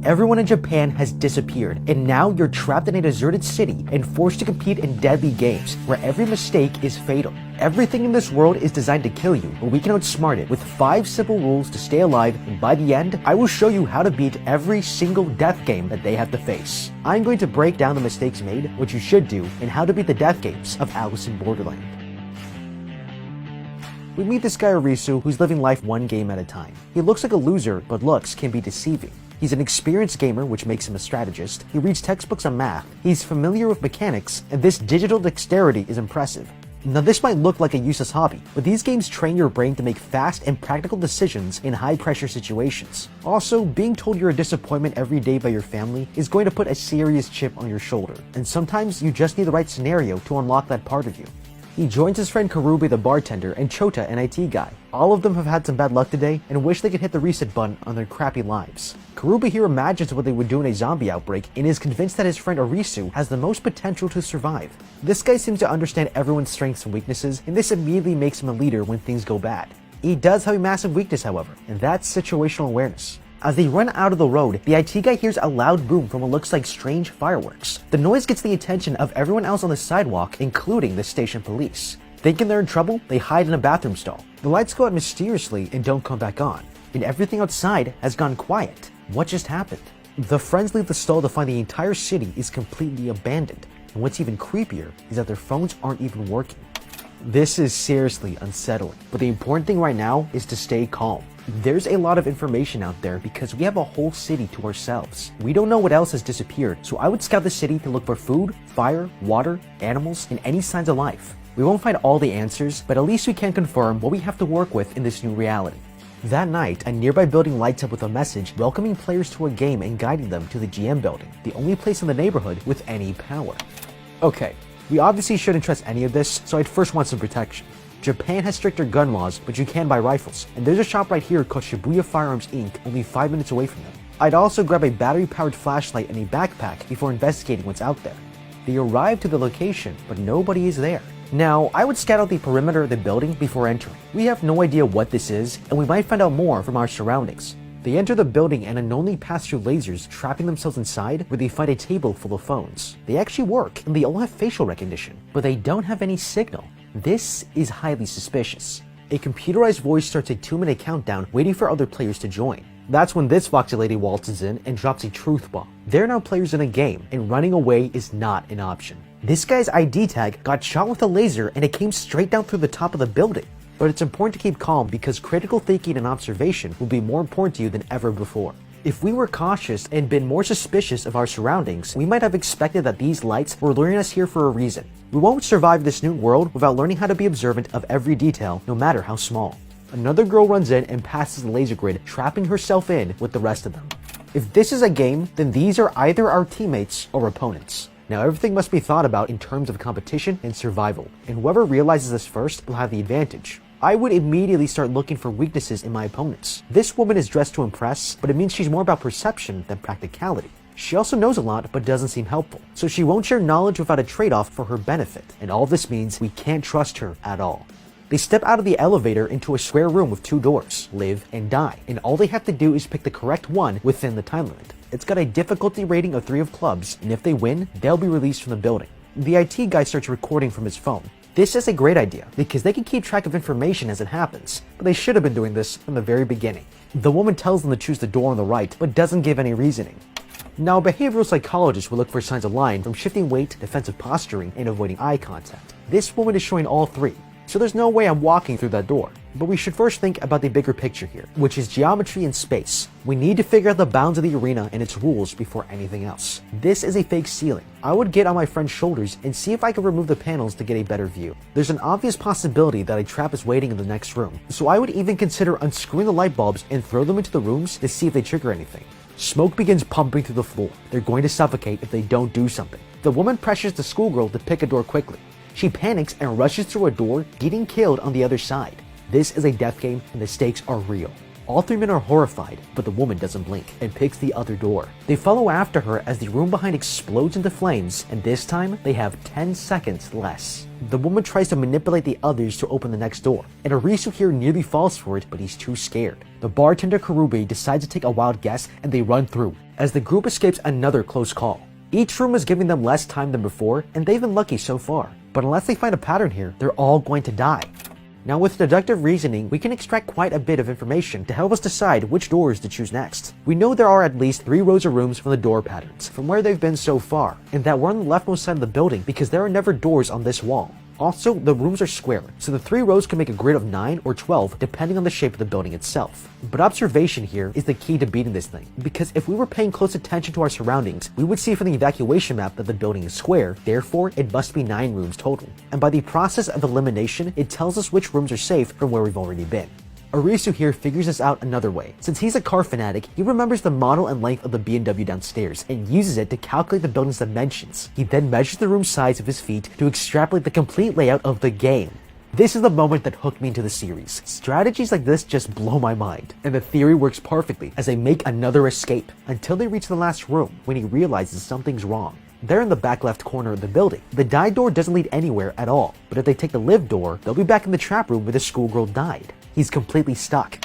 Everyone in Japan has disappeared, and now you're trapped in a deserted city and forced to compete in deadly games where every mistake is fatal. Everything in this world is designed to kill you, but we can outsmart it with 5 simple rules to stay alive, and by the end, I will show you how to beat every single death game that they have to face. I'm going to break down the mistakes made, what you should do, and how to beat the death games of Alice in Borderland. We meet this guy Arisu, who's living life one game at a time. He looks like a loser, but looks can be deceiving. He's an experienced gamer, which makes him a strategist. He reads textbooks on math. He's familiar with mechanics, and this digital dexterity is impressive. Now this might look like a useless hobby, but these games train your brain to make fast and practical decisions in high-pressure situations. Also, being told you're a disappointment every day by your family is going to put a serious chip on your shoulder, and sometimes you just need the right scenario to unlock that part of you. He joins his friend Karube the bartender and Chota an IT guy. All of them have had some bad luck today and wish they could hit the reset button on their crappy lives. Karube here imagines what they would do in a zombie outbreak and is convinced that his friend Arisu has the most potential to survive. This guy seems to understand everyone's strengths and weaknesses, and this immediately makes him a leader when things go bad. He does have a massive weakness, however, and that's situational awareness. As they run out of the road, the IT guy hears a loud boom from what looks like strange fireworks. The noise gets the attention of everyone else on the sidewalk, including the station police. Thinking they're in trouble, they hide in a bathroom stall. The lights go out mysteriously and don't come back on, and everything outside has gone quiet. What just happened? The friends leave the stall to find the entire city is completely abandoned, and what's even creepier is that their phones aren't even working. This is seriously unsettling, but the important thing right now is to stay calm. There's a lot of information out there because we have a whole city to ourselves. We don't know what else has disappeared, so I would scout the city to look for food, fire, water, animals, and any signs of life. We won't find all the answers, but at least we can confirm what we have to work with in this new reality. That night, a nearby building lights up with a message welcoming players to a game and guiding them to the GM building, the only place in the neighborhood with any power. Okay, we obviously shouldn't trust any of this, so I'd first want some protection. Japan has stricter gun laws, but you can buy rifles, and there's a shop right here called Shibuya Firearms Inc. only 5 minutes away from them. I'd also grab a battery-powered flashlight and a backpack before investigating what's out there. They arrive to the location, but nobody is there. Now, I would scout out the perimeter of the building before entering. We have no idea what this is, and we might find out more from our surroundings. They enter the building and unknowingly pass through lasers, trapping themselves inside, where they find a table full of phones. They actually work, and they all have facial recognition, but they don't have any signal. This is highly suspicious. A computerized voice starts a 2-minute countdown, waiting for other players to join. That's when this foxy lady waltzes in and drops a truth bomb. They're now players in a game, and running away is not an option. This guy's ID tag got shot with a laser and it came straight down through the top of the building. But it's important to keep calm because critical thinking and observation will be more important to you than ever before. If we were cautious and been more suspicious of our surroundings, we might have expected that these lights were luring us here for a reason. We won't survive this new world without learning how to be observant of every detail, no matter how small. Another girl runs in and passes the laser grid, trapping herself in with the rest of them. If this is a game, then these are either our teammates or opponents. Now everything must be thought about in terms of competition and survival, and whoever realizes this first will have the advantage. I would immediately start looking for weaknesses in my opponents. This woman is dressed to impress, but it means she's more about perception than practicality. She also knows a lot, but doesn't seem helpful, so she won't share knowledge without a trade-off for her benefit, and all this means we can't trust her at all. They step out of the elevator into a square room with 2 doors, live and die, and all they have to do is pick the correct one within the time limit. It's got a difficulty rating of 3 of clubs, and if they win, they'll be released from the building. The IT guy starts recording from his phone. This is a great idea, because they can keep track of information as it happens, but they should have been doing this from the very beginning. The woman tells them to choose the door on the right, but doesn't give any reasoning. Now, a behavioral psychologist will look for signs of lying from shifting weight, defensive posturing, and avoiding eye contact. This woman is showing all 3, so there's no way I'm walking through that door. But we should first think about the bigger picture here, which is geometry and space. We need to figure out the bounds of the arena and its rules before anything else. This is a fake ceiling. I would get on my friend's shoulders and see if I could remove the panels to get a better view. There's an obvious possibility that a trap is waiting in the next room, so I would even consider unscrewing the light bulbs and throw them into the rooms to see if they trigger anything. Smoke begins pumping through the floor. They're going to suffocate if they don't do something. The woman pressures the schoolgirl to pick a door quickly. She panics and rushes through a door, getting killed on the other side. This is a death game and the stakes are real. All 3 men are horrified, but the woman doesn't blink and picks the other door. They follow after her as the room behind explodes into flames, and this time they have 10 seconds less. The woman tries to manipulate the others to open the next door, and Arisu here nearly falls for it, but he's too scared. The bartender Karube decides to take a wild guess and they run through. as the group escapes another close call. Each room is giving them less time than before, and they've been lucky so far. But unless they find a pattern here, they're all going to die. Now with deductive reasoning, we can extract quite a bit of information to help us decide which doors to choose next. We know there are at least 3 rows of rooms from the door patterns, from where they've been so far, and that we're on the leftmost side of the building because there are never doors on this wall. Also, the rooms are square, so the 3 rows can make a grid of 9 or 12 depending on the shape of the building itself. But observation here is the key to beating this thing, because if we were paying close attention to our surroundings, we would see from the evacuation map that the building is square, therefore it must be 9 rooms total. And by the process of elimination, it tells us which rooms are safe from where we've already been. Arisu here figures this out another way. Since he's a car fanatic, he remembers the model and length of the BMW downstairs and uses it to calculate the building's dimensions. He then measures the room size of his feet to extrapolate the complete layout of the game. This is the moment that hooked me into the series. Strategies like this just blow my mind, and the theory works perfectly as they make another escape until they reach the last room when he realizes something's wrong. They're in the back left corner of the building. The die door doesn't lead anywhere at all, but if they take the live door, they'll be back in the trap room where the schoolgirl died. He's completely stuck.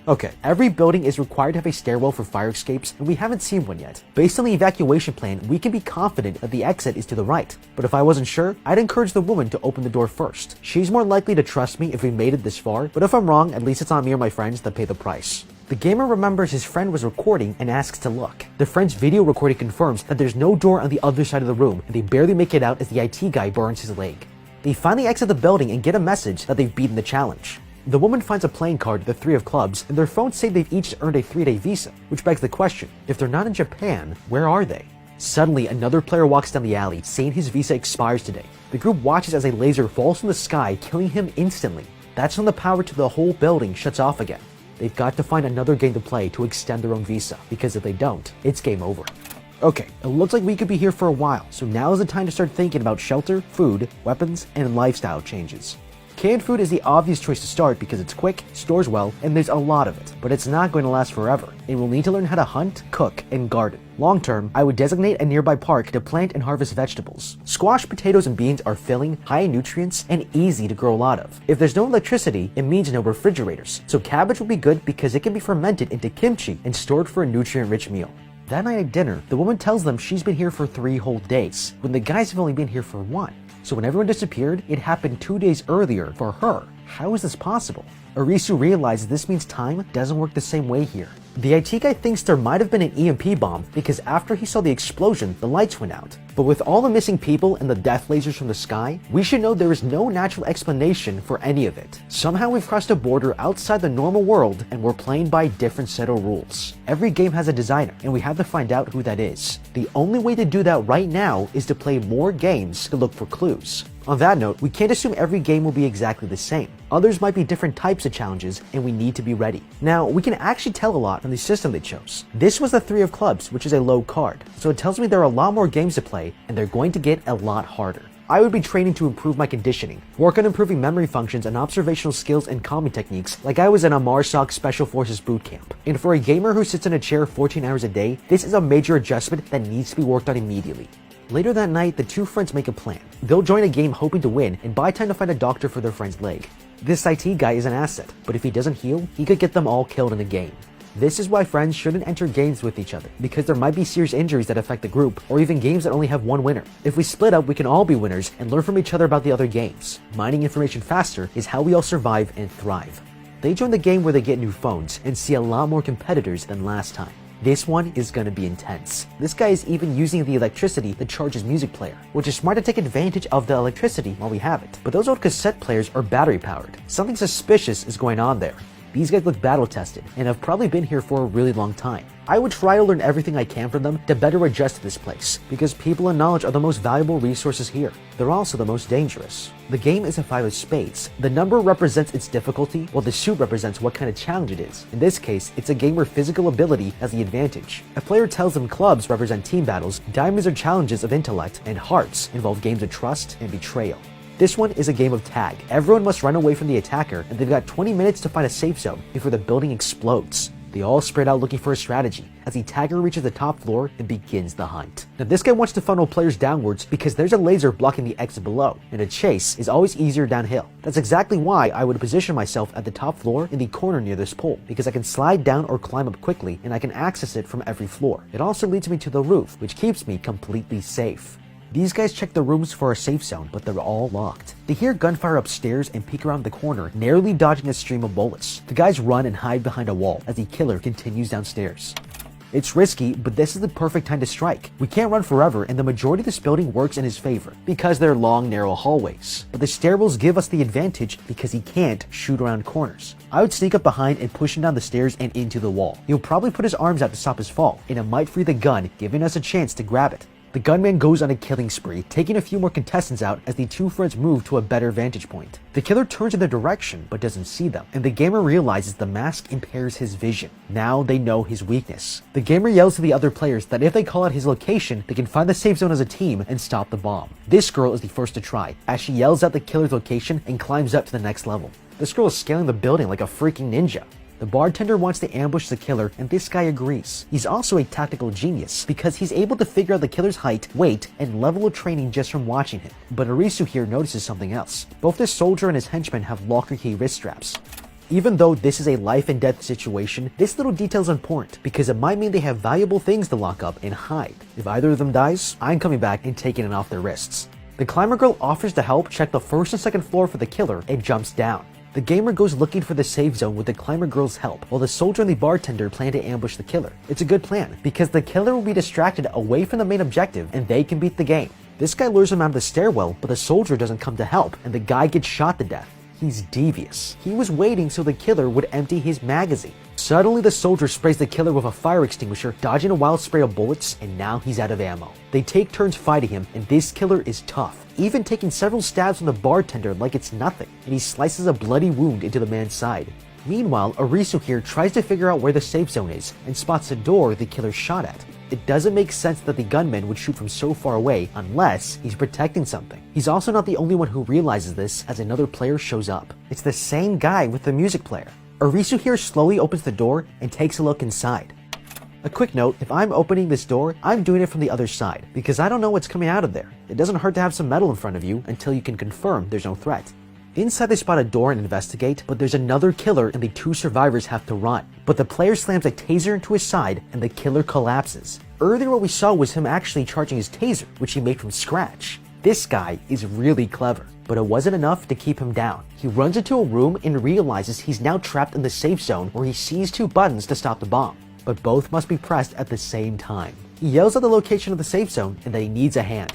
Okay, every building is required to have a stairwell for fire escapes, and we haven't seen one yet. Based on the evacuation plan, we can be confident that the exit is to the right. But if I wasn't sure, I'd encourage the woman to open the door first. She's more likely to trust me if we made it this far, but if I'm wrong, at least it's not me or my friends that pay the price. The gamer remembers his friend was recording and asks to look. The friend's video recording confirms that there's no door on the other side of the room, and they barely make it out as the IT guy burns his leg. They finally exit the building and get a message that they've beaten the challenge. The woman finds a playing card, the 3 of clubs, and their phones say they've each earned a 3-day visa, which begs the question, if they're not in Japan, where are they? Suddenly, another player walks down the alley, saying his visa expires today. The group watches as a laser falls from the sky, killing him instantly. That's when the power to the whole building shuts off again. They've got to find another game to play to extend their own visa, because if they don't, it's game over. Okay, it looks like we could be here for a while, so now is the time to start thinking about shelter, food, weapons, and lifestyle changes. Canned food is the obvious choice to start because it's quick, stores well, and there's a lot of it, but it's not going to last forever, and we'll need to learn how to hunt, cook, and garden. Long term, I would designate a nearby park to plant and harvest vegetables. Squash, potatoes, and beans are filling, high in nutrients, and easy to grow a lot of. If there's no electricity, it means no refrigerators, so cabbage would be good because it can be fermented into kimchi and stored for a nutrient-rich meal. That night at dinner, the woman tells them she's been here for 3 whole days, when the guys have only been here for 1. So when everyone disappeared, it happened 2 days earlier for her. How is this possible? Arisu realizes this means time doesn't work the same way here. The IT guy thinks there might have been an EMP bomb because after he saw the explosion, the lights went out. But with all the missing people and the death lasers from the sky, we should know there is no natural explanation for any of it. Somehow we've crossed a border outside the normal world and we're playing by a different set of rules. Every game has a designer and we have to find out who that is. The only way to do that right now is to play more games to look for clues. On that note, we can't assume every game will be exactly the same. Others might be different types of challenges, and we need to be ready. Now, we can actually tell a lot from the system they chose. This was the 3 of clubs, which is a low card, so it tells me there are a lot more games to play, and they're going to get a lot harder. I would be training to improve my conditioning, work on improving memory functions and observational skills and calming techniques like I was in a MARSOC Special Forces boot camp. And for a gamer who sits in a chair 14 hours a day, this is a major adjustment that needs to be worked on immediately. Later that night, the 2 friends make a plan. They'll join a game hoping to win and buy time to find a doctor for their friend's leg. This IT guy is an asset, but if he doesn't heal, he could get them all killed in the game. This is why friends shouldn't enter games with each other, because there might be serious injuries that affect the group, or even games that only have one winner. If we split up, we can all be winners and learn from each other about the other games. Mining information faster is how we all survive and thrive. They join the game where they get new phones and see a lot more competitors than last time. This one is gonna be intense. This guy is even using the electricity to charge his music player, which is smart to take advantage of the electricity while we have it. But those old cassette players are battery powered. Something suspicious is going on there. These guys look battle tested and have probably been here for a really long time. I would try to learn everything I can from them to better adjust to this place, because people and knowledge are the most valuable resources here. They're also the most dangerous. The game is a 5 of spades. The number represents its difficulty, while the suit represents what kind of challenge it is. In this case, it's a game where physical ability has the advantage. A player tells them clubs represent team battles, diamonds are challenges of intellect, and hearts involve games of trust and betrayal. This one is a game of tag. Everyone must run away from the attacker, and they've got 20 minutes to find a safe zone before the building explodes. They all spread out looking for a strategy as the tagger reaches the top floor and begins the hunt. Now this guy wants to funnel players downwards because there's a laser blocking the exit below, and a chase is always easier downhill. That's exactly why I would position myself at the top floor in the corner near this pole, because I can slide down or climb up quickly and I can access it from every floor. It also leads me to the roof, which keeps me completely safe. These guys check the rooms for a safe zone, but they're all locked. They hear gunfire upstairs and peek around the corner, narrowly dodging a stream of bullets. The guys run and hide behind a wall as the killer continues downstairs. It's risky, but this is the perfect time to strike. We can't run forever, and the majority of this building works in his favor because they're long, narrow hallways. But the stairwells give us the advantage because he can't shoot around corners. I would sneak up behind and push him down the stairs and into the wall. He'll probably put his arms out to stop his fall, and it might free the gun, giving us a chance to grab it. The gunman goes on a killing spree, taking a few more contestants out as the two friends move to a better vantage point. The killer turns in their direction but doesn't see them, and the gamer realizes the mask impairs his vision. Now they know his weakness. The gamer yells to the other players that if they call out his location, they can find the safe zone as a team and stop the bomb. This girl is the first to try, as she yells out the killer's location and climbs up to the next level. This girl is scaling the building like a freaking ninja. The bartender wants to ambush the killer, and this guy agrees. He's also a tactical genius because he's able to figure out the killer's height, weight, and level of training just from watching him. But Arisu here notices something else. Both the soldier and his henchman have locker key wrist straps. Even though this is a life and death situation, this little detail is important because it might mean they have valuable things to lock up and hide. If either of them dies, I'm coming back and taking it off their wrists. The climber girl offers to help check the first and second floor for the killer and jumps down. The gamer goes looking for the safe zone with the climber girl's help, while the soldier and the bartender plan to ambush the killer. It's a good plan, because the killer will be distracted away from the main objective and they can beat the game. This guy lures him out of the stairwell, but the soldier doesn't come to help, and the guy gets shot to death. He's devious. He was waiting so the killer would empty his magazine. Suddenly the soldier sprays the killer with a fire extinguisher, dodging a wild spray of bullets, and now he's out of ammo. They take turns fighting him, and this killer is tough, even taking several stabs from the bartender like it's nothing, and he slices a bloody wound into the man's side. Meanwhile, Arisu here tries to figure out where the safe zone is, and spots the door the killer shot at. It doesn't make sense that the gunman would shoot from so far away unless he's protecting something. He's also not the only one who realizes this as another player shows up. It's the same guy with the music player. Arisu here slowly opens the door and takes a look inside. A quick note, if I'm opening this door, I'm doing it from the other side, because I don't know what's coming out of there. It doesn't hurt to have some metal in front of you until you can confirm there's no threat. Inside they spot a door and investigate, but there's another killer and the two survivors have to run. But the player slams a taser into his side and the killer collapses. Earlier what we saw was him actually charging his taser, which he made from scratch. This guy is really clever, but it wasn't enough to keep him down. He runs into a room and realizes he's now trapped in the safe zone where he sees two buttons to stop the bomb, but both must be pressed at the same time. He yells out the location of the safe zone and that he needs a hand.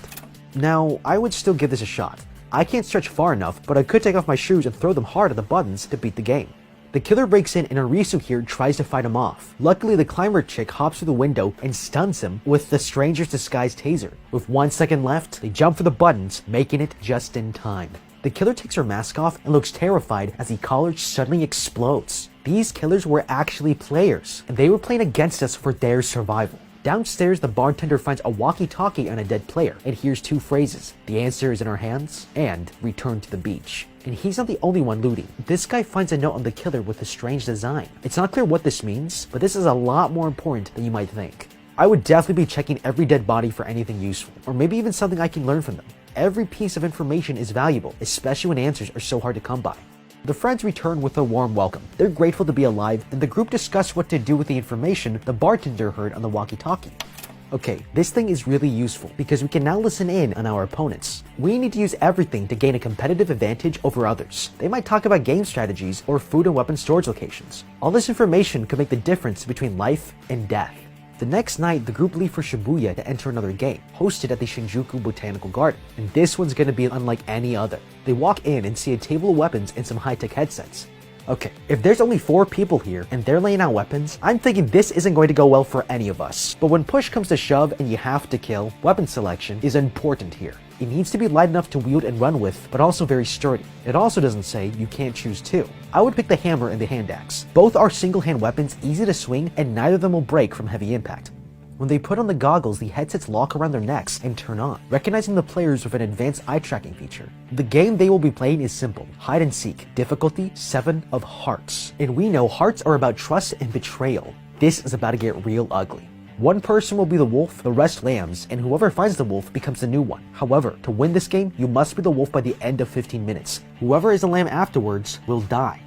Now, I would still give this a shot. I can't stretch far enough, but I could take off my shoes and throw them hard at the buttons to beat the game. The killer breaks in and Arisu here tries to fight him off. Luckily, the climber chick hops through the window and stuns him with the stranger's disguised taser. With 1 second left, they jump for the buttons, making it just in time. The killer takes her mask off and looks terrified as the collar suddenly explodes. These killers were actually players, and they were playing against us for their survival. Downstairs, the bartender finds a walkie-talkie on a dead player and hears two phrases: "The answer is in our hands," and "Return to the beach." And he's not the only one looting. This guy finds a note on the killer with a strange design. It's not clear what this means, but this is a lot more important than you might think. I would definitely be checking every dead body for anything useful, or maybe even something I can learn from them. Every piece of information is valuable, especially when answers are so hard to come by. The friends return with a warm welcome. They're grateful to be alive, and the group discuss what to do with the information the bartender heard on the walkie-talkie. Okay, this thing is really useful because we can now listen in on our opponents. We need to use everything to gain a competitive advantage over others. They might talk about game strategies or food and weapon storage locations. All this information could make the difference between life and death. The next night, the group leave for Shibuya to enter another game, hosted at the Shinjuku Botanical Garden, and this one's gonna be unlike any other. They walk in and see a table of weapons and some high-tech headsets. Okay, if there's only 4 people here and they're laying out weapons, I'm thinking this isn't going to go well for any of us. But when push comes to shove and you have to kill, weapon selection is important here. It needs to be light enough to wield and run with, but also very sturdy. It also doesn't say you can't choose two. I would pick the hammer and the hand axe. Both are single-hand weapons, easy to swing, and neither of them will break from heavy impact. When they put on the goggles, the headsets lock around their necks and turn on, recognizing the players with an advanced eye tracking feature. The game they will be playing is simple: hide and seek, difficulty 7 of hearts. And we know hearts are about trust and betrayal. This is about to get real ugly. One person will be the wolf, the rest lambs, and whoever finds the wolf becomes the new one. However, to win this game, you must be the wolf by the end of 15 minutes. Whoever is the lamb afterwards will die.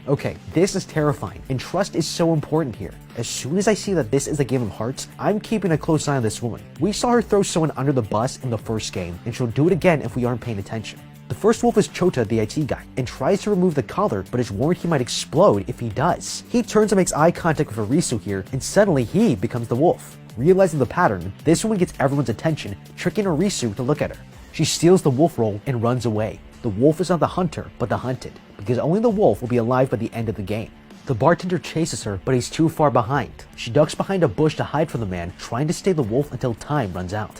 Okay, this is terrifying, and trust is so important here. As soon as I see that this is a game of hearts, I'm keeping a close eye on this woman. We saw her throw someone under the bus in the first game, and she'll do it again if we aren't paying attention. The first wolf is Chota, the IT guy, and tries to remove the collar, but is worried he might explode if he does. He turns and makes eye contact with Arisu here, and suddenly he becomes the wolf. Realizing the pattern, this woman gets everyone's attention, tricking Arisu to look at her. She steals the wolf roll and runs away. The wolf is not the hunter, but the hunted, because only the wolf will be alive by the end of the game. The bartender chases her, but he's too far behind. She ducks behind a bush to hide from the man, trying to stay the wolf until time runs out.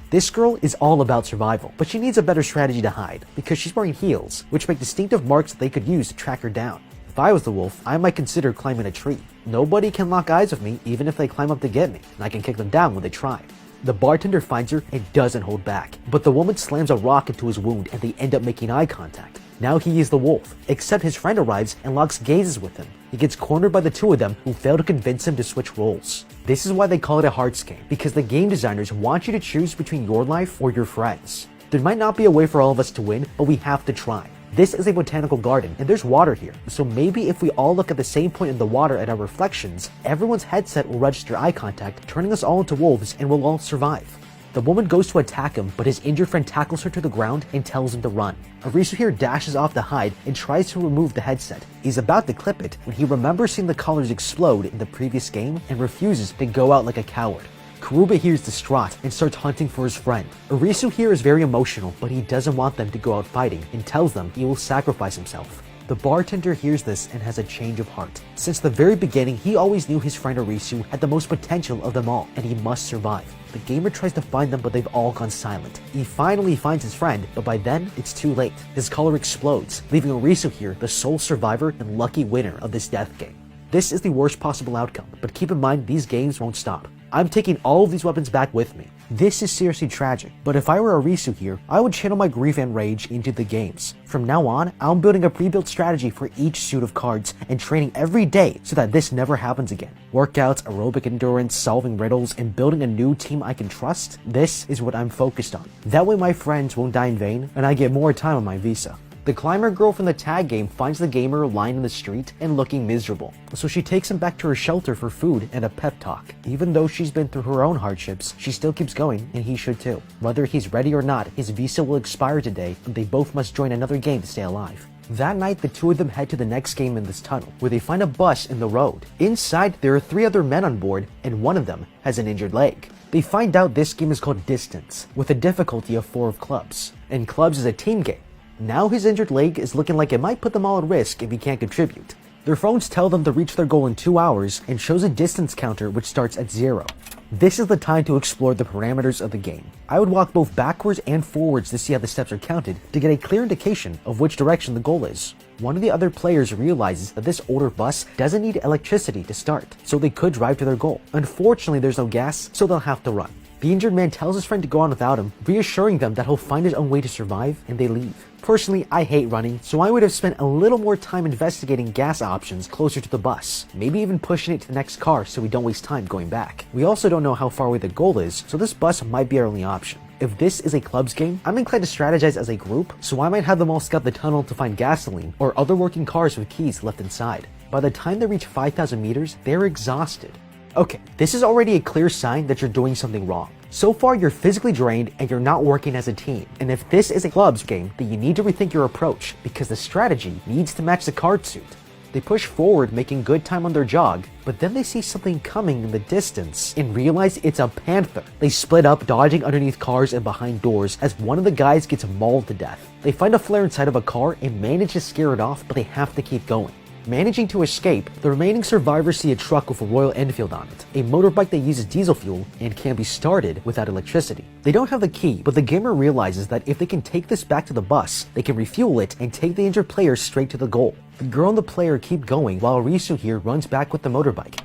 This girl is all about survival, but she needs a better strategy to hide, because she's wearing heels, which make distinctive marks that they could use to track her down. If I was the wolf, I might consider climbing a tree. Nobody can lock eyes with me even if they climb up to get me, and I can kick them down when they try. The bartender finds her and doesn't hold back, but the woman slams a rock into his wound and they end up making eye contact. Now he is the wolf, except his friend arrives and locks gazes with him. He gets cornered by the two of them who fail to convince him to switch roles. This is why they call it a hearts game, because the game designers want you to choose between your life or your friends. There might not be a way for all of us to win, but we have to try. This is a botanical garden, and there's water here, so maybe if we all look at the same point in the water at our reflections, everyone's headset will register eye contact, turning us all into wolves, and we'll all survive. The woman goes to attack him, but his injured friend tackles her to the ground and tells him to run. Arisu here dashes off to hide and tries to remove the headset. He's about to clip it when he remembers seeing the collars explode in the previous game and refuses to go out like a coward. Karuba here is distraught and starts hunting for his friend. Arisu here is very emotional, but he doesn't want them to go out fighting and tells them he will sacrifice himself. The bartender hears this and has a change of heart. Since the very beginning, he always knew his friend Arisu had the most potential of them all, and he must survive. The gamer tries to find them, but they've all gone silent. He finally finds his friend, but by then, it's too late. His collar explodes, leaving Arisu here the sole survivor and lucky winner of this death game. This is the worst possible outcome, but keep in mind these games won't stop. I'm taking all of these weapons back with me. This is seriously tragic, but if I were Arisu here, I would channel my grief and rage into the games. From now on, I'm building a pre-built strategy for each suit of cards and training every day so that this never happens again. Workouts, aerobic endurance, solving riddles, and building a new team I can trust, this is what I'm focused on. That way my friends won't die in vain, and I get more time on my visa. The climber girl from the tag game finds the gamer lying in the street and looking miserable, so she takes him back to her shelter for food and a pep talk. Even though she's been through her own hardships, she still keeps going, and he should too. Whether he's ready or not, his visa will expire today, and they both must join another game to stay alive. That night, the two of them head to the next game in this tunnel, where they find a bus in the road. Inside, there are 3 other men on board, and one of them has an injured leg. They find out this game is called Distance, with a difficulty of 4 of clubs, and clubs is a team game. Now his injured leg is looking like it might put them all at risk if he can't contribute. Their phones tell them to reach their goal in 2 hours and shows a distance counter which starts at 0. This is the time to explore the parameters of the game. I would walk both backwards and forwards to see how the steps are counted to get a clear indication of which direction the goal is. One of the other players realizes that this older bus doesn't need electricity to start, so they could drive to their goal. Unfortunately, there's no gas, so they'll have to run. The injured man tells his friend to go on without him, reassuring them that he'll find his own way to survive, and they leave. Personally, I hate running, so I would have spent a little more time investigating gas options closer to the bus, maybe even pushing it to the next car so we don't waste time going back. We also don't know how far away the goal is, so this bus might be our only option. If this is a clubs game, I'm inclined to strategize as a group, so I might have them all scout the tunnel to find gasoline or other working cars with keys left inside. By the time they reach 5,000 meters, they're exhausted. Okay, this is already a clear sign that you're doing something wrong. So far, you're physically drained and you're not working as a team. And if this is a clubs game, then you need to rethink your approach because the strategy needs to match the card suit. They push forward, making good time on their jog, but then they see something coming in the distance and realize it's a panther. They split up, dodging underneath cars and behind doors as one of the guys gets mauled to death. They find a flare inside of a car and manage to scare it off, but they have to keep going. Managing to escape, the remaining survivors see a truck with a Royal Enfield on it, a motorbike that uses diesel fuel and can be started without electricity. They don't have the key, but the gamer realizes that if they can take this back to the bus, they can refuel it and take the injured player straight to the goal. The girl and the player keep going while Risu here runs back with the motorbike.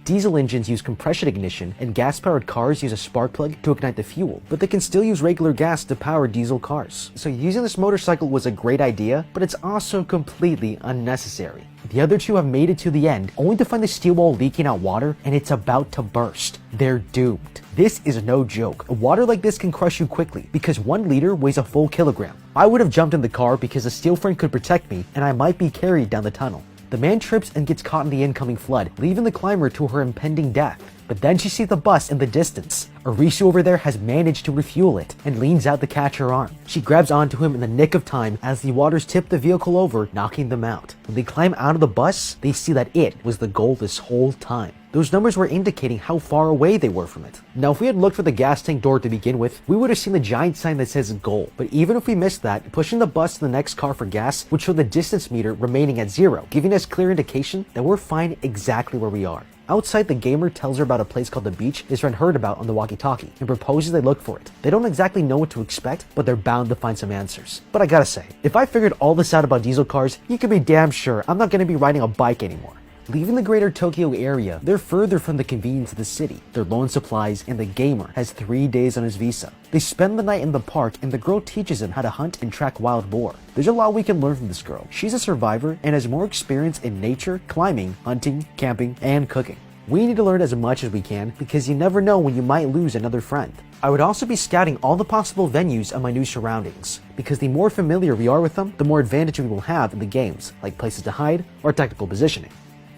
Diesel engines use compression ignition, and gas-powered cars use a spark plug to ignite the fuel, but they can still use regular gas to power diesel cars. So using this motorcycle was a great idea, but it's also completely unnecessary. The other two have made it to the end, only to find the steel wall leaking out water, and it's about to burst. They're doomed. This is no joke. Water like this can crush you quickly, because 1 liter weighs a full kilogram. I would have jumped in the car because the steel frame could protect me, and I might be carried down the tunnel. The man trips and gets caught in the incoming flood, leaving the climber to her impending death. But then she sees the bus in the distance. Arisu over there has managed to refuel it and leans out to catch her arm. She grabs onto him in the nick of time as the waters tip the vehicle over, knocking them out. When they climb out of the bus, they see that it was the goal this whole time. Those numbers were indicating how far away they were from it. Now, if we had looked for the gas tank door to begin with, we would have seen the giant sign that says goal. But even if we missed that, pushing the bus to the next car for gas would show the distance meter remaining at 0, giving us clear indication that we're fine exactly where we are. Outside, the gamer tells her about a place called the beach his friend heard about on the walkie-talkie and proposes they look for it. They don't exactly know what to expect, but they're bound to find some answers. But I gotta say, if I figured all this out about diesel cars, you can be damn sure I'm not gonna be riding a bike anymore. Leaving the greater Tokyo area, they're further from the convenience of the city. They're low on supplies, and the gamer has 3 days on his visa. They spend the night in the park, and the girl teaches him how to hunt and track wild boar. There's a lot we can learn from this girl. She's a survivor and has more experience in nature, climbing, hunting, camping, and cooking. We need to learn as much as we can because you never know when you might lose another friend. I would also be scouting all the possible venues of my new surroundings, because the more familiar we are with them, the more advantage we will have in the games, like places to hide or tactical positioning.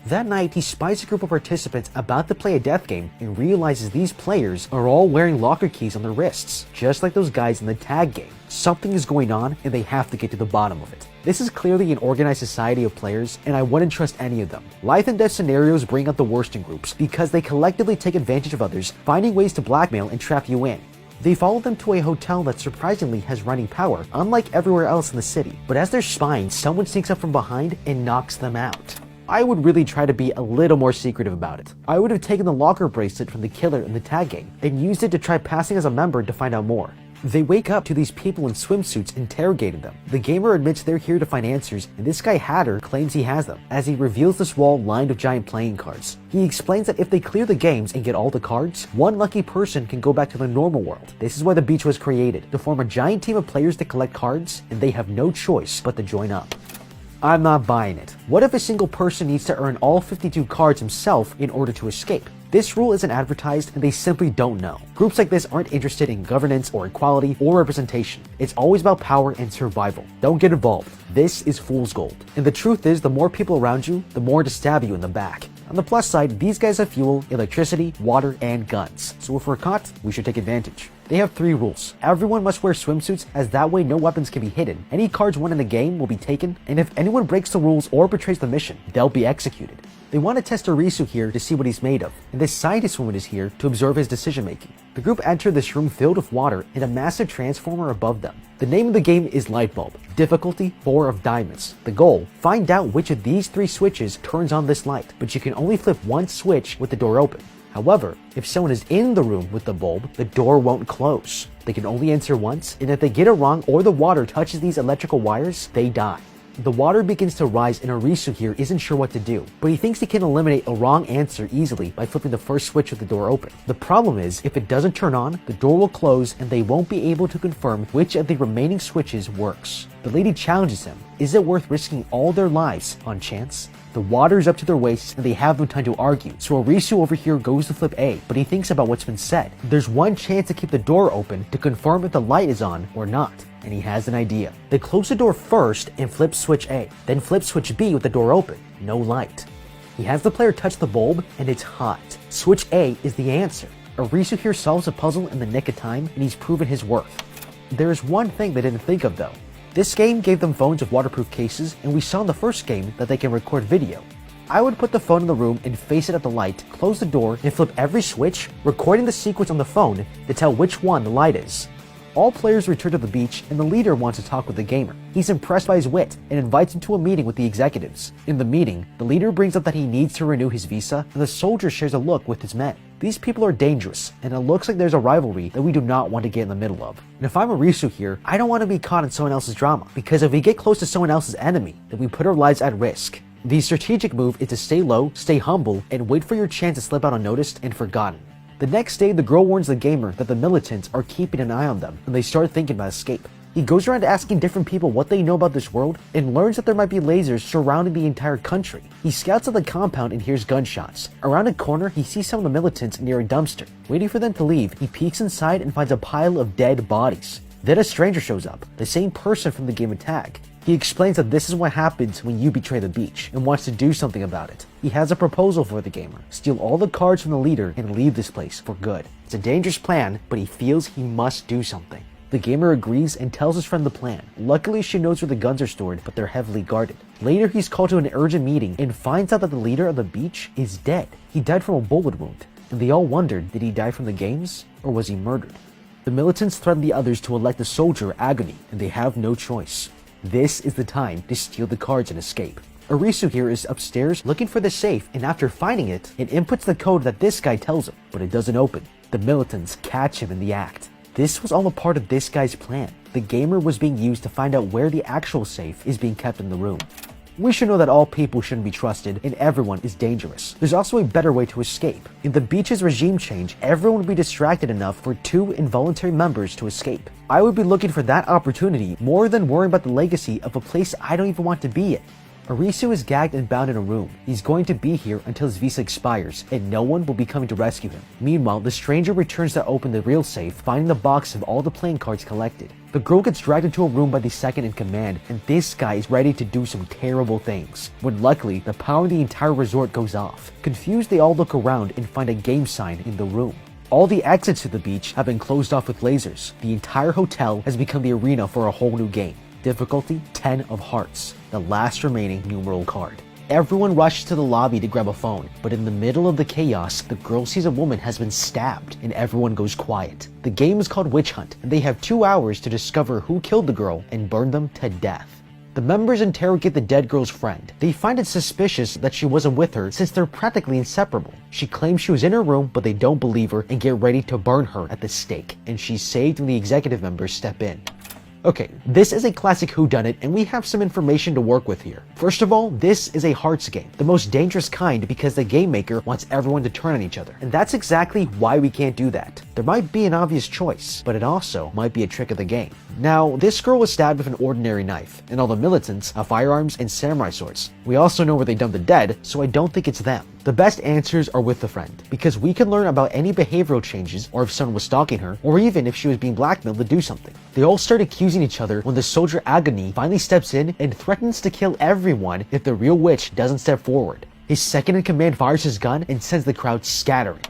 That night, he spies a group of participants about to play a death game and realizes these players are all wearing locker keys on their wrists, just like those guys in the tag game. Something is going on and they have to get to the bottom of it. This is clearly an organized society of players, and I wouldn't trust any of them. Life and death scenarios bring out the worst in groups because they collectively take advantage of others, finding ways to blackmail and trap you in. They follow them to a hotel that surprisingly has running power, unlike everywhere else in the city. But as they're spying, someone sneaks up from behind and knocks them out. I would really try to be a little more secretive about it. I would have taken the locker bracelet from the killer in the tag game and used it to try passing as a member to find out more. They wake up to these people in swimsuits interrogating them. The gamer admits they're here to find answers, and this guy Hatter claims he has them, as he reveals this wall lined with giant playing cards. He explains that if they clear the games and get all the cards, one lucky person can go back to the normal world. This is why the beach was created, to form a giant team of players to collect cards, and they have no choice but to join up. I'm not buying it. What if a single person needs to earn all 52 cards himself in order to escape? This rule isn't advertised and they simply don't know. Groups like this aren't interested in governance or equality or representation. It's always about power and survival. Don't get involved. This is fool's gold. And the truth is, the more people around you, the more to stab you in the back. On the plus side, these guys have fuel, electricity, water, and guns. So if we're caught, we should take advantage. They have 3 rules. Everyone must wear swimsuits, as that way no weapons can be hidden. Any cards won in the game will be taken, and if anyone breaks the rules or betrays the mission, they'll be executed. They want to test Arisu here to see what he's made of, and this scientist woman is here to observe his decision making. The group enter this room filled with water and a massive transformer above them. The name of the game is Lightbulb. Difficulty 4 of diamonds. The goal, find out which of these 3 switches turns on this light, but you can only flip one switch with the door open. However, if someone is in the room with the bulb, the door won't close. They can only enter once, and if they get it wrong or the water touches these electrical wires, they die. The water begins to rise and Arisu here isn't sure what to do, but he thinks he can eliminate a wrong answer easily by flipping the first switch with the door open. The problem is, if it doesn't turn on, the door will close and they won't be able to confirm which of the remaining switches works. The lady challenges him. Is it worth risking all their lives on chance? The water is up to their waists and they have no time to argue, so Arisu over here goes to flip A, but he thinks about what's been said. There's one chance to keep the door open to confirm if the light is on or not, and he has an idea. They close the door first and flip switch A, then flip switch B with the door open, no light. He has the player touch the bulb and it's hot. Switch A is the answer. Arisu here solves a puzzle in the nick of time and he's proven his worth. There is one thing they didn't think of though. This game gave them phones with waterproof cases, and we saw in the first game that they can record video. I would put the phone in the room and face it at the light, close the door, and flip every switch, recording the sequence on the phone to tell which one the light is. All players return to the beach, and the leader wants to talk with the gamer. He's impressed by his wit and invites him to a meeting with the executives. In the meeting, the leader brings up that he needs to renew his visa, and the soldier shares a look with his men. These people are dangerous, and it looks like there's a rivalry that we do not want to get in the middle of. And if I'm Arisu here, I don't want to be caught in someone else's drama, because if we get close to someone else's enemy, then we put our lives at risk. The strategic move is to stay low, stay humble, and wait for your chance to slip out unnoticed and forgotten. The next day, the girl warns the gamer that the militants are keeping an eye on them, and they start thinking about escape. He goes around asking different people what they know about this world and learns that there might be lasers surrounding the entire country. He scouts out the compound and hears gunshots. Around a corner, he sees some of the militants near a dumpster. Waiting for them to leave, he peeks inside and finds a pile of dead bodies. Then a stranger shows up, the same person from the game of tag. He explains that this is what happens when you betray the beach and wants to do something about it. He has a proposal for the gamer: steal all the cards from the leader and leave this place for good. It's a dangerous plan, but he feels he must do something. The gamer agrees and tells his friend the plan. Luckily, she knows where the guns are stored, but they're heavily guarded. Later, he's called to an urgent meeting and finds out that the leader of the beach is dead. He died from a bullet wound, and they all wondered, did he die from the games, or was he murdered? The militants threaten the others to elect the soldier Agony, and they have no choice. This is the time to steal the cards and escape. Arisu here is upstairs looking for the safe, and after finding it, it inputs the code that this guy tells him, but it doesn't open. The militants catch him in the act. This was all a part of this guy's plan. The gamer was being used to find out where the actual safe is being kept in the room. We should know that all people shouldn't be trusted and everyone is dangerous. There's also a better way to escape. In the beach's regime change, everyone would be distracted enough for 2 involuntary members to escape. I would be looking for that opportunity more than worrying about the legacy of a place I don't even want to be in. Arisu is gagged and bound in a room. He's going to be here until his visa expires, and no one will be coming to rescue him. Meanwhile, the stranger returns to open the real safe, finding the box of all the playing cards collected. The girl gets dragged into a room by the second in command, and this guy is ready to do some terrible things, when luckily, the power of the entire resort goes off. Confused, they all look around and find a game sign in the room. All the exits to the beach have been closed off with lasers. The entire hotel has become the arena for a whole new game. Difficulty 10 of hearts, the last remaining numeral card. Everyone rushes to the lobby to grab a phone, but in the middle of the chaos, the girl sees a woman has been stabbed and everyone goes quiet. The game is called Witch Hunt, and they have 2 hours to discover who killed the girl and burn them to death. The members interrogate the dead girl's friend. They find it suspicious that she wasn't with her since they're practically inseparable. She claims she was in her room, but they don't believe her and get ready to burn her at the stake, and she's saved when the executive members step in. Okay, this is a classic whodunit, and we have some information to work with here. First of all, this is a hearts game, the most dangerous kind because the game maker wants everyone to turn on each other. And that's exactly why we can't do that. There might be an obvious choice, but it also might be a trick of the game. Now, this girl was stabbed with an ordinary knife, and all the militants have firearms and samurai swords. We also know where they dumped the dead, so I don't think it's them. The best answers are with the friend, because we can learn about any behavioral changes, or if someone was stalking her, or even if she was being blackmailed to do something. They all start accusing each other when the soldier Agony finally steps in and threatens to kill everyone if the real witch doesn't step forward. His second in command fires his gun and sends the crowd scattering.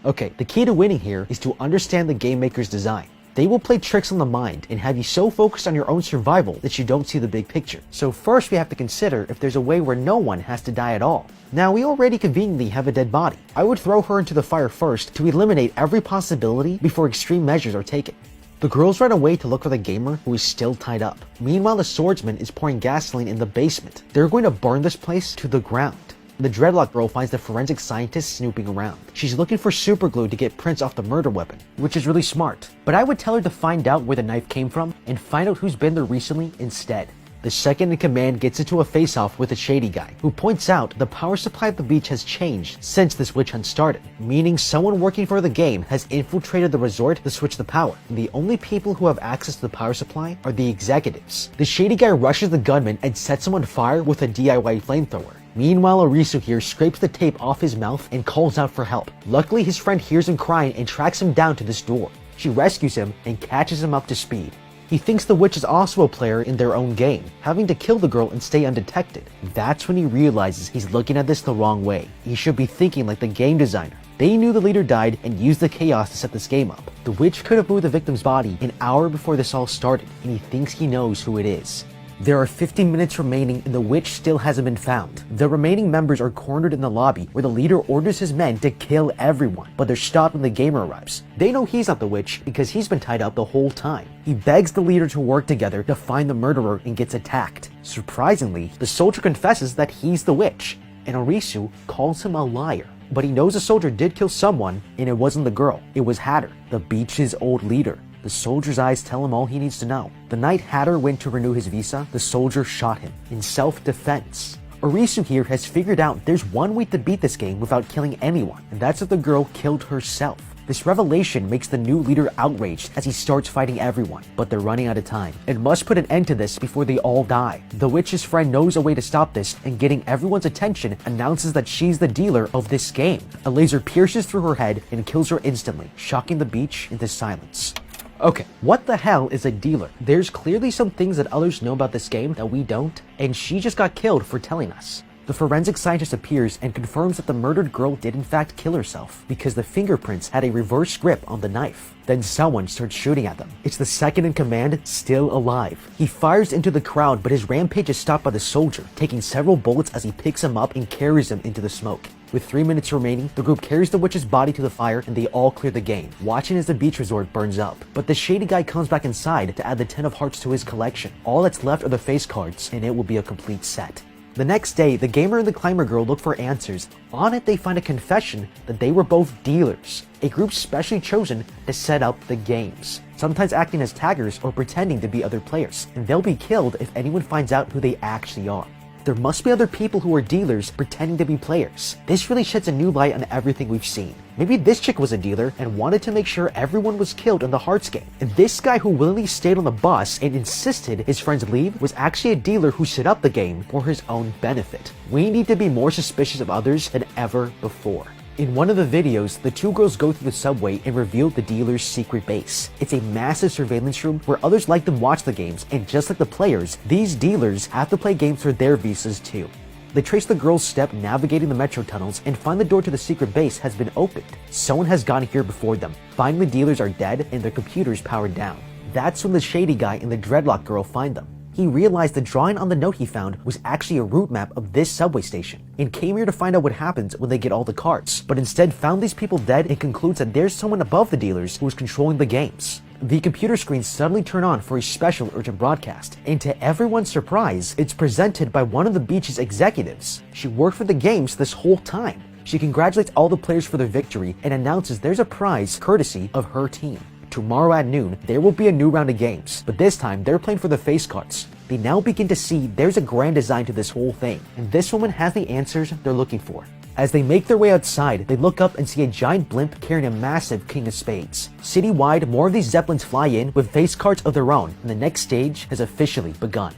Okay, the key to winning here is to understand the game maker's design. They will play tricks on the mind and have you so focused on your own survival that you don't see the big picture. So first we have to consider if there's a way where no one has to die at all. Now we already conveniently have a dead body. I would throw her into the fire first to eliminate every possibility before extreme measures are taken. The girls run away to look for the gamer who is still tied up. Meanwhile, the swordsman is pouring gasoline in the basement. They're going to burn this place to the ground. The dreadlock girl finds the forensic scientist snooping around. She's looking for superglue to get prints off the murder weapon, which is really smart. But I would tell her to find out where the knife came from and find out who's been there recently instead. The second in command gets into a face-off with a shady guy, who points out the power supply at the beach has changed since this witch hunt started, meaning someone working for the game has infiltrated the resort to switch the power. And the only people who have access to the power supply are the executives. The shady guy rushes the gunman and sets him on fire with a DIY flamethrower. Meanwhile, Arisu here scrapes the tape off his mouth and calls out for help. Luckily, his friend hears him crying and tracks him down to this door. She rescues him and catches him up to speed. He thinks the witch is also a player in their own game, having to kill the girl and stay undetected. That's when he realizes he's looking at this the wrong way. He should be thinking like the game designer. They knew the leader died and used the chaos to set this game up. The witch could have moved the victim's body an hour before this all started, and he thinks he knows who it is. There are 15 minutes remaining and the witch still hasn't been found. The remaining members are cornered in the lobby where the leader orders his men to kill everyone, but they're stopped when the gamer arrives. They know he's not the witch because he's been tied up the whole time. He begs the leader to work together to find the murderer and gets attacked. Surprisingly, the soldier confesses that he's the witch, and Arisu calls him a liar. But he knows the soldier did kill someone, and it wasn't the girl. It was Hatter, the beach's old leader. The soldier's eyes tell him all he needs to know. The night Hatter went to renew his visa, the soldier shot him in self-defense. Arisu here has figured out there's one way to beat this game without killing anyone, and that's if the girl killed herself. This revelation makes the new leader outraged as he starts fighting everyone, but they're running out of time and must put an end to this before they all die. The witch's friend knows a way to stop this, and getting everyone's attention, announces that she's the dealer of this game. A laser pierces through her head and kills her instantly, shocking the beach into silence. Okay, what the hell is a dealer? There's clearly some things that others know about this game that we don't, and she just got killed for telling us. The forensic scientist appears and confirms that the murdered girl did in fact kill herself because the fingerprints had a reverse grip on the knife. Then someone starts shooting at them. It's the second in command, still alive. He fires into the crowd, but his rampage is stopped by the soldier, taking several bullets as he picks him up and carries him into the smoke. With 3 minutes remaining, the group carries the witch's body to the fire and they all clear the game, watching as the beach resort burns up. But the shady guy comes back inside to add the 10 of hearts to his collection. All that's left are the face cards, and it will be a complete set. The next day, the gamer and the climber girl look for answers. On it, they find a confession that they were both dealers, a group specially chosen to set up the games, sometimes acting as taggers or pretending to be other players, and they'll be killed if anyone finds out who they actually are. There must be other people who are dealers pretending to be players. This really sheds a new light on everything we've seen. Maybe this chick was a dealer and wanted to make sure everyone was killed in the Hearts game. And this guy who willingly stayed on the bus and insisted his friends leave was actually a dealer who set up the game for his own benefit. We need to be more suspicious of others than ever before. In one of the videos, the two girls go through the subway and reveal the dealer's secret base. It's a massive surveillance room where others like them watch the games, and just like the players, these dealers have to play games for their visas too. They trace the girl's step navigating the metro tunnels and find the door to the secret base has been opened. Someone has gone here before them. Finally, the dealers are dead and their computers powered down. That's when the shady guy and the dreadlock girl find them. He realized the drawing on the note he found was actually a route map of this subway station, and came here to find out what happens when they get all the cards, but instead found these people dead and concludes that there's someone above the dealers who is controlling the games. The computer screens suddenly turn on for a special urgent broadcast, and to everyone's surprise, it's presented by one of the beach's executives. She worked for the games this whole time. She congratulates all the players for their victory and announces there's a prize courtesy of her team. Tomorrow at noon, there will be a new round of games, but this time they're playing for the face cards. They now begin to see there's a grand design to this whole thing, and this woman has the answers they're looking for. As they make their way outside, they look up and see a giant blimp carrying a massive king of spades. Citywide, more of these zeppelins fly in with face cards of their own, and the next stage has officially begun.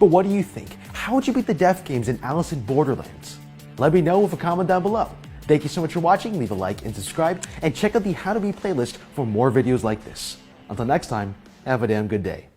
But what do you think? How would you beat the death games in Alice in Borderlands? Let me know with a comment down below. Thank you so much for watching, leave a like and subscribe, and check out the How to Beat playlist for more videos like this. Until next time, have a damn good day.